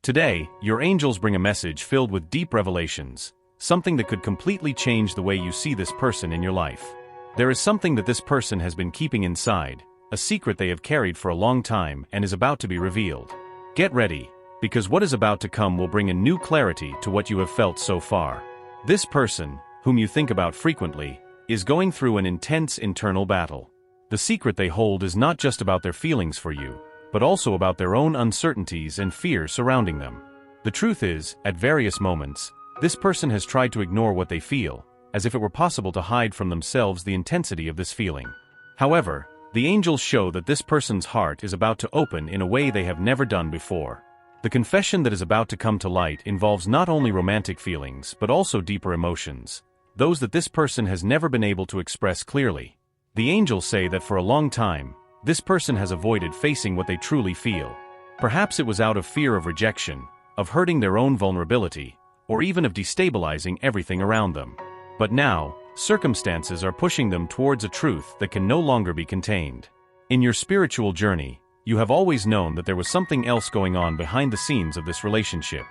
Today, your angels bring a message filled with deep revelations, something that could completely change the way you see this person in your life. There is something that this person has been keeping inside, a secret they have carried for a long time and is about to be revealed. Get ready, because what is about to come will bring a new clarity to what you have felt so far. This person, whom you think about frequently, is going through an intense internal battle. The secret they hold is not just about their feelings for you, but also about their own uncertainties and fears surrounding them. The truth is, at various moments, this person has tried to ignore what they feel, as if it were possible to hide from themselves the intensity of this feeling. However, the angels show that this person's heart is about to open in a way they have never done before. The confession that is about to come to light involves not only romantic feelings but also deeper emotions, those that this person has never been able to express clearly. The angels say that for a long time, this person has avoided facing what they truly feel. Perhaps it was out of fear of rejection, of hurting their own vulnerability, or even of destabilizing everything around them. But now, circumstances are pushing them towards a truth that can no longer be contained. In your spiritual journey, you have always known that there was something else going on behind the scenes of this relationship.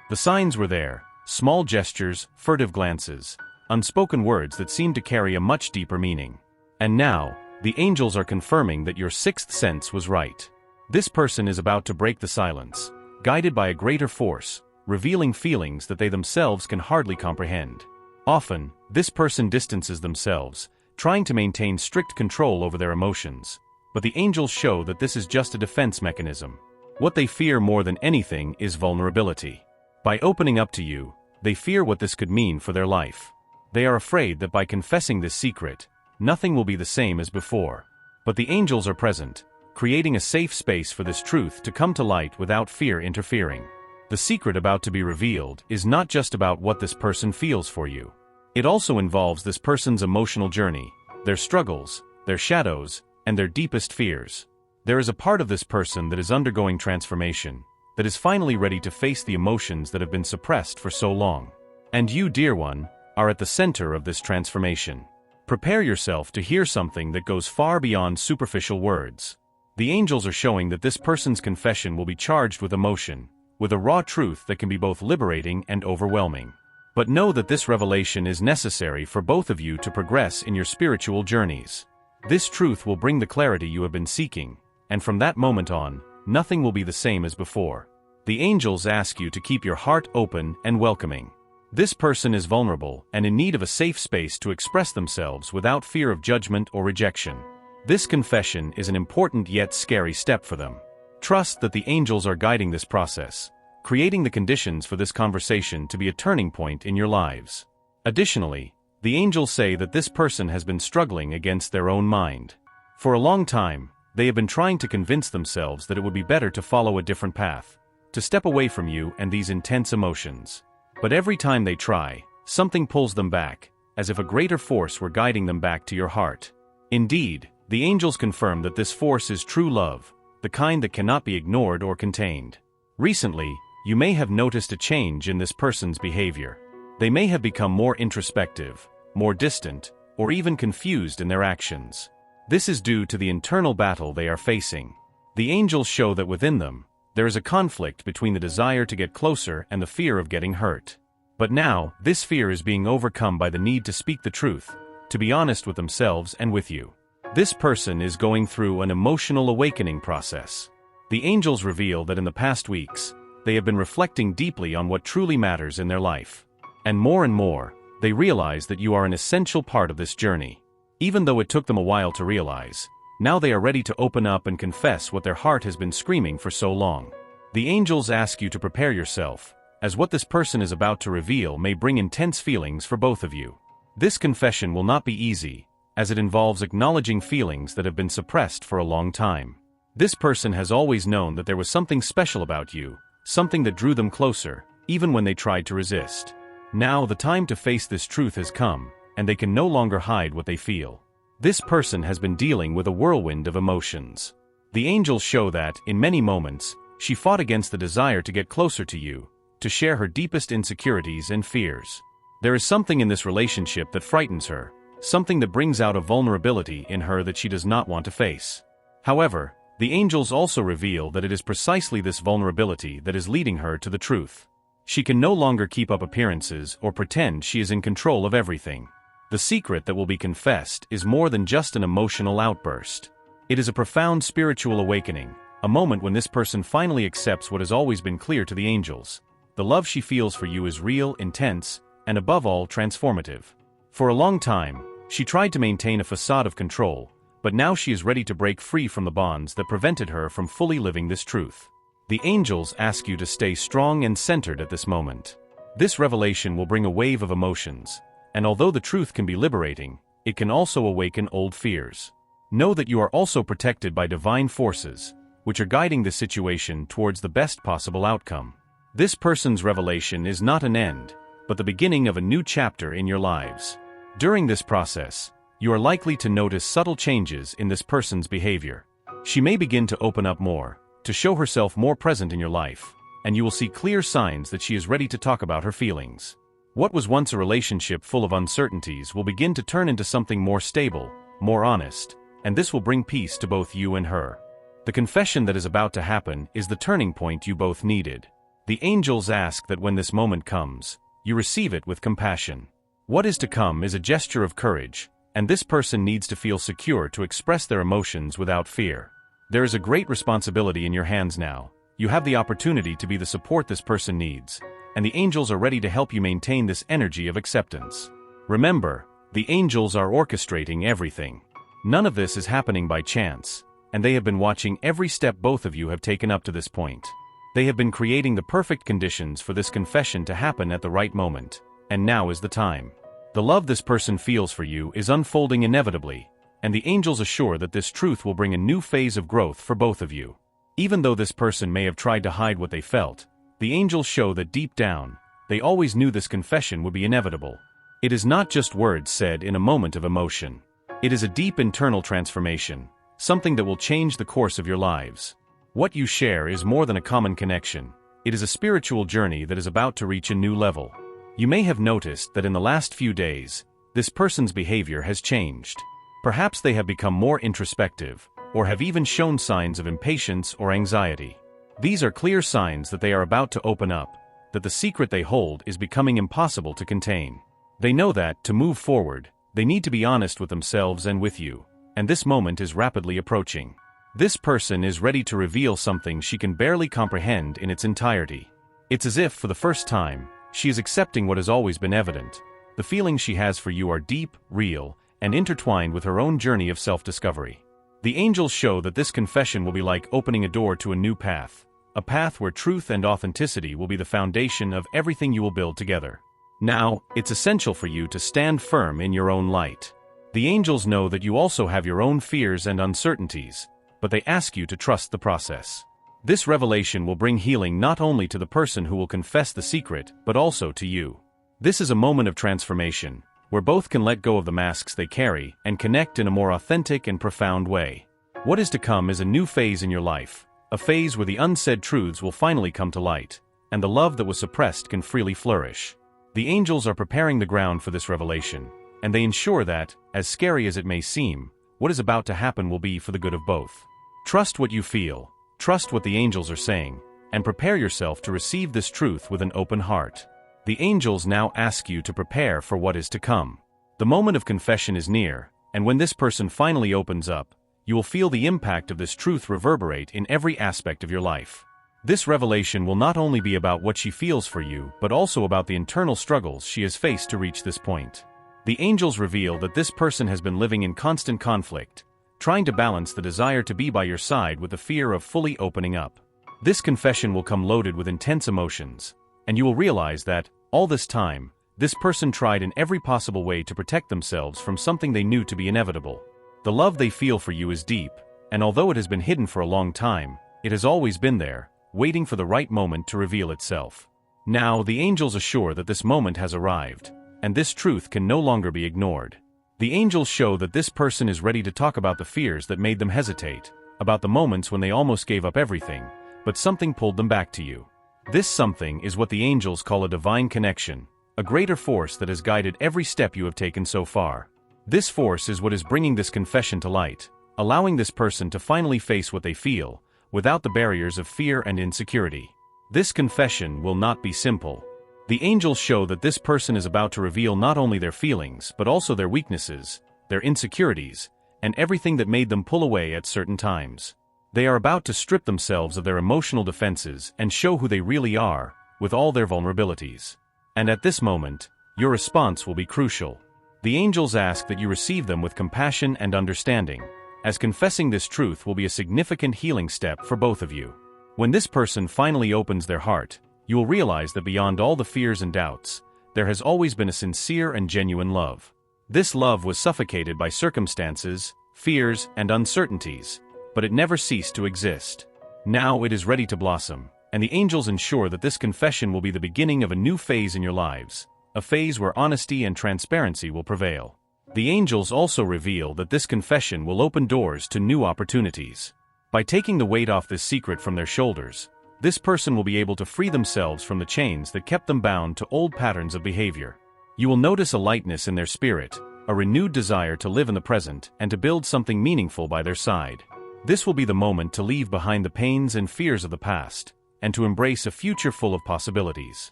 The signs were there, small gestures, furtive glances, unspoken words that seemed to carry a much deeper meaning. And now, the angels are confirming that your sixth sense was right. This person is about to break the silence, guided by a greater force, revealing feelings that they themselves can hardly comprehend. Often, this person distances themselves, trying to maintain strict control over their emotions, but the angels show that this is just a defense mechanism. What they fear more than anything is vulnerability. By opening up to you, they fear what this could mean for their life. They are afraid that by confessing this secret, nothing will be the same as before. But the angels are present, creating a safe space for this truth to come to light without fear interfering. The secret about to be revealed is not just about what this person feels for you. It also involves this person's emotional journey, their struggles, their shadows, and their deepest fears. There is a part of this person that is undergoing transformation, that is finally ready to face the emotions that have been suppressed for so long. And you, dear one, are at the center of this transformation. Prepare yourself to hear something that goes far beyond superficial words. The angels are showing that this person's confession will be charged with emotion, with a raw truth that can be both liberating and overwhelming. But know that this revelation is necessary for both of you to progress in your spiritual journeys. This truth will bring the clarity you have been seeking, and from that moment on, nothing will be the same as before. The angels ask you to keep your heart open and welcoming. This person is vulnerable and in need of a safe space to express themselves without fear of judgment or rejection. This confession is an important yet scary step for them. Trust that the angels are guiding this process, creating the conditions for this conversation to be a turning point in your lives. Additionally, the angels say that this person has been struggling against their own mind. For a long time, they have been trying to convince themselves that it would be better to follow a different path, to step away from you and these intense emotions. But every time they try, something pulls them back, as if a greater force were guiding them back to your heart. Indeed, the angels confirm that this force is true love, the kind that cannot be ignored or contained. Recently, you may have noticed a change in this person's behavior. They may have become more introspective, more distant, or even confused in their actions. This is due to the internal battle they are facing. The angels show that within them, there is a conflict between the desire to get closer and the fear of getting hurt. But now, this fear is being overcome by the need to speak the truth, to be honest with themselves and with you. This person is going through an emotional awakening process. The angels reveal that in the past weeks, they have been reflecting deeply on what truly matters in their life. And more, they realize that you are an essential part of this journey. Even though it took them a while to realize, now they are ready to open up and confess what their heart has been screaming for so long. The angels ask you to prepare yourself, as what this person is about to reveal may bring intense feelings for both of you. This confession will not be easy, as it involves acknowledging feelings that have been suppressed for a long time. This person has always known that there was something special about you, something that drew them closer, even when they tried to resist. Now the time to face this truth has come, and they can no longer hide what they feel. This person has been dealing with a whirlwind of emotions. The angels show that, in many moments, she fought against the desire to get closer to you, to share her deepest insecurities and fears. There is something in this relationship that frightens her, something that brings out a vulnerability in her that she does not want to face. However, The angels also reveal that it is precisely this vulnerability that is leading her to the truth. She can no longer keep up appearances or pretend she is in control of everything. The secret that will be confessed is more than just an emotional outburst. It is a profound spiritual awakening, a moment when this person finally accepts what has always been clear to the angels. The love she feels for you is real, intense, and above all, transformative. For a long time, she tried to maintain a facade of control, but now she is ready to break free from the bonds that prevented her from fully living this truth. The angels ask you to stay strong and centered at this moment. This revelation will bring a wave of emotions, and although the truth can be liberating, it can also awaken old fears. Know that you are also protected by divine forces, which are guiding this situation towards the best possible outcome. This person's revelation is not an end, but the beginning of a new chapter in your lives. During this process, you are likely to notice subtle changes in this person's behavior. She may begin to open up more, to show herself more present in your life, and you will see clear signs that she is ready to talk about her feelings. What was once a relationship full of uncertainties will begin to turn into something more stable, more honest, and this will bring peace to both you and her. The confession that is about to happen is the turning point you both needed. The angels ask that when this moment comes, you receive it with compassion. What is to come is a gesture of courage, and this person needs to feel secure to express their emotions without fear. There is a great responsibility in your hands now. You have the opportunity to be the support this person needs, and the angels are ready to help you maintain this energy of acceptance. Remember, the angels are orchestrating everything. None of this is happening by chance, and they have been watching every step both of you have taken up to this point. They have been creating the perfect conditions for this confession to happen at the right moment, and now is the time. The love this person feels for you is unfolding inevitably, and the angels assure that this truth will bring a new phase of growth for both of you. Even though this person may have tried to hide what they felt, the angels show that deep down, they always knew this confession would be inevitable. It is not just words said in a moment of emotion. It is a deep internal transformation, something that will change the course of your lives. What you share is more than a common connection. It is a spiritual journey that is about to reach a new level. You may have noticed that in the last few days, this person's behavior has changed. Perhaps they have become more introspective, or have even shown signs of impatience or anxiety. These are clear signs that they are about to open up, that the secret they hold is becoming impossible to contain. They know that, to move forward, they need to be honest with themselves and with you, and this moment is rapidly approaching. This person is ready to reveal something she can barely comprehend in its entirety. It's as if, for the first time, she is accepting what has always been evident. The feelings she has for you are deep, real, and intertwined with her own journey of self-discovery. The angels show that this confession will be like opening a door to a new path, a path where truth and authenticity will be the foundation of everything you will build together. Now, it's essential for you to stand firm in your own light. The angels know that you also have your own fears and uncertainties, but they ask you to trust the process. This revelation will bring healing not only to the person who will confess the secret, but also to you. This is a moment of transformation, where both can let go of the masks they carry and connect in a more authentic and profound way. What is to come is a new phase in your life, a phase where the unsaid truths will finally come to light, and the love that was suppressed can freely flourish. The angels are preparing the ground for this revelation, and they ensure that, as scary as it may seem, what is about to happen will be for the good of both. Trust what you feel, trust what the angels are saying, and prepare yourself to receive this truth with an open heart. The angels now ask you to prepare for what is to come. The moment of confession is near, and when this person finally opens up, you will feel the impact of this truth reverberate in every aspect of your life. This revelation will not only be about what she feels for you, but also about the internal struggles she has faced to reach this point. The angels reveal that this person has been living in constant conflict, trying to balance the desire to be by your side with the fear of fully opening up. This confession will come loaded with intense emotions, and you will realize that, all this time, this person tried in every possible way to protect themselves from something they knew to be inevitable. The love they feel for you is deep, and although it has been hidden for a long time, it has always been there, waiting for the right moment to reveal itself. Now, the angels assure that this moment has arrived, and this truth can no longer be ignored. The angels show that this person is ready to talk about the fears that made them hesitate, about the moments when they almost gave up everything, but something pulled them back to you. This something is what the angels call a divine connection, a greater force that has guided every step you have taken so far. This force is what is bringing this confession to light, allowing this person to finally face what they feel, without the barriers of fear and insecurity. This confession will not be simple. The angels show that this person is about to reveal not only their feelings but also their weaknesses, their insecurities, and everything that made them pull away at certain times. They are about to strip themselves of their emotional defenses and show who they really are, with all their vulnerabilities. And at this moment, your response will be crucial. The angels ask that you receive them with compassion and understanding, as confessing this truth will be a significant healing step for both of you. When this person finally opens their heart, you will realize that beyond all the fears and doubts, there has always been a sincere and genuine love. This love was suffocated by circumstances, fears, and uncertainties, but it never ceased to exist. Now it is ready to blossom, and the angels ensure that this confession will be the beginning of a new phase in your lives, a phase where honesty and transparency will prevail. The angels also reveal that this confession will open doors to new opportunities. By taking the weight off this secret from their shoulders, this person will be able to free themselves from the chains that kept them bound to old patterns of behavior. You will notice a lightness in their spirit, a renewed desire to live in the present and to build something meaningful by their side. This will be the moment to leave behind the pains and fears of the past, and to embrace a future full of possibilities.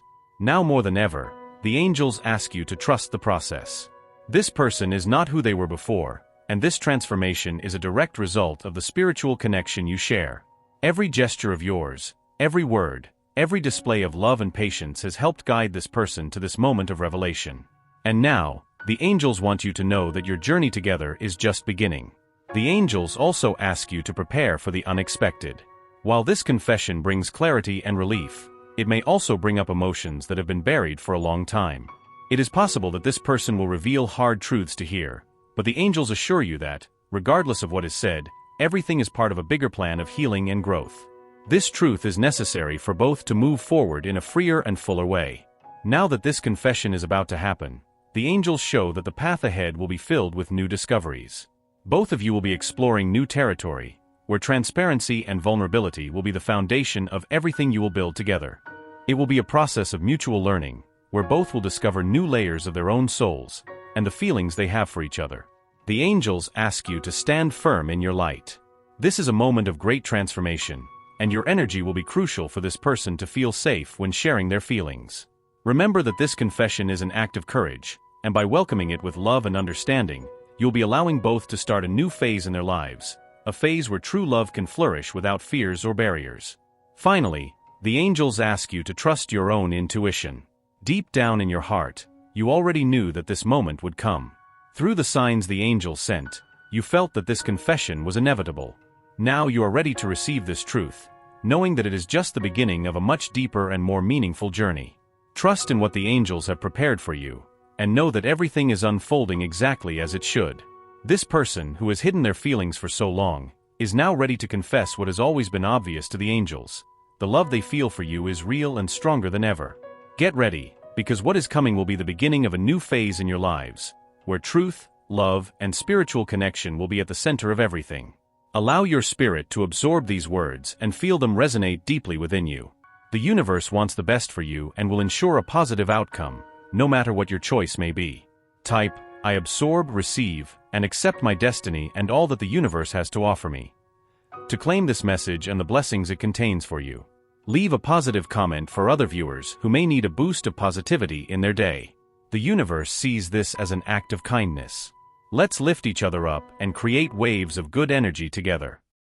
Now more than ever, the angels ask you to trust the process. This person is not who they were before, and this transformation is a direct result of the spiritual connection you share. Every gesture of yours, every word, every display of love and patience has helped guide this person to this moment of revelation. And now, the angels want you to know that your journey together is just beginning. The angels also ask you to prepare for the unexpected. While this confession brings clarity and relief, it may also bring up emotions that have been buried for a long time. It is possible that this person will reveal hard truths to hear, but the angels assure you that, regardless of what is said, everything is part of a bigger plan of healing and growth. This truth is necessary for both to move forward in a freer and fuller way. Now that this confession is about to happen, the angels show that the path ahead will be filled with new discoveries. Both of you will be exploring new territory, where transparency and vulnerability will be the foundation of everything you will build together. It will be a process of mutual learning, where both will discover new layers of their own souls, and the feelings they have for each other. The angels ask you to stand firm in your light. This is a moment of great transformation, and your energy will be crucial for this person to feel safe when sharing their feelings. Remember that this confession is an act of courage, and by welcoming it with love and understanding, you'll be allowing both to start a new phase in their lives, a phase where true love can flourish without fears or barriers. Finally, the angels ask you to trust your own intuition. Deep down in your heart, you already knew that this moment would come. Through the signs the angels sent, you felt that this confession was inevitable. Now you are ready to receive this truth, knowing that it is just the beginning of a much deeper and more meaningful journey. Trust in what the angels have prepared for you, and know that everything is unfolding exactly as it should. This person, who has hidden their feelings for so long, is now ready to confess what has always been obvious to the angels. The love they feel for you is real and stronger than ever. Get ready, because what is coming will be the beginning of a new phase in your lives, where truth, love, and spiritual connection will be at the center of everything. Allow your spirit to absorb these words and feel them resonate deeply within you. The universe wants the best for you and will ensure a positive outcome, no matter what your choice may be. Type, I absorb, receive, and accept my destiny and all that the universe has to offer me, to claim this message and the blessings it contains for you. Leave a positive comment for other viewers who may need a boost of positivity in their day. The universe sees this as an act of kindness. Let's lift each other up and create waves of good energy together.